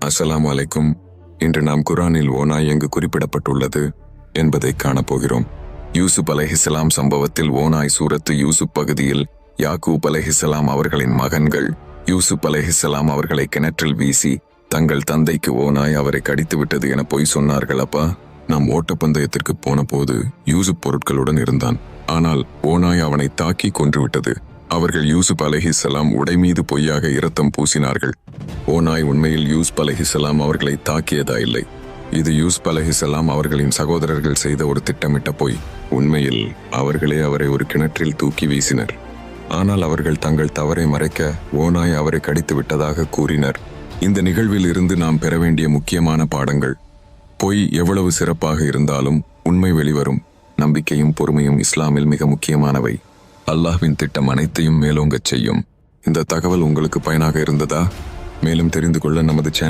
அஸ்ஸலாமு அலைக்கும். இன்று நாம் குர்ஆனில் ஓநாய் எங்கு குறிப்பிடப்பட்டுள்ளது என்பதை காணப்போகிறோம். யூசுப் அலைஹிஸ்ஸலாம் சம்பவத்தில் ஓநாய் சூரத்து யூசுப் பகுதியில் யாக்கூப் அலைஹிஸ்ஸலாம் அவர்களின் மகன்கள் யூசுப் அலைஹிஸ்ஸலாம் அவர்களை கிணற்றில் வீசி தங்கள் தந்தைக்கு ஓநாய் அவரை கடித்து விட்டது என பொய் சொன்னார்கள். அப்பா, நாம் ஓட்டப்பந்தயத்திற்கு போன போது யூசுப் பொருட்களுடன் இருந்தான். ஆனால் ஓநாய் அவனை தாக்கி கொன்றுவிட்டது. அவர்கள் யூசுப் அலைஹிஸ்ஸலாம் உடை மீது பொய்யாக இரத்தம் பூசினார்கள். ஓநாய் உண்மையில் யூசுப் அலைஹிஸ்ஸலாம் அவர்களை தாக்கியதா இல்லை. இது யூசுப் அலைஹிஸ்ஸலாம் அவர்களின் சகோதரர்கள் செய்த ஒரு திட்டமிட்ட பொய். உண்மையில் அவர்களே அவரை ஒரு கிணற்றில் தூக்கி வீசினர். ஆனால் அவர்கள் தங்கள் தவறை மறைக்க ஓநாய் அவரை கடித்து விட்டதாக கூறினர். இந்த நிகழ்வில் இருந்து நாம் பெற வேண்டிய முக்கியமான பாடங்கள். பொய் எவ்வளவு சிறப்பாக இருந்தாலும் உண்மை வெளிவரும். நம்பிக்கையும் பொறுமையும் இஸ்லாமில் மிக முக்கியமானவை. அல்லாஹ்வின் திட்டம் அனைத்தையும் மேலோங்கச் செய்யும். இந்த தகவல் உங்களுக்கு பயனாக இருந்ததா? மேலும் தெரிந்து கொள்ள நமது சேனல்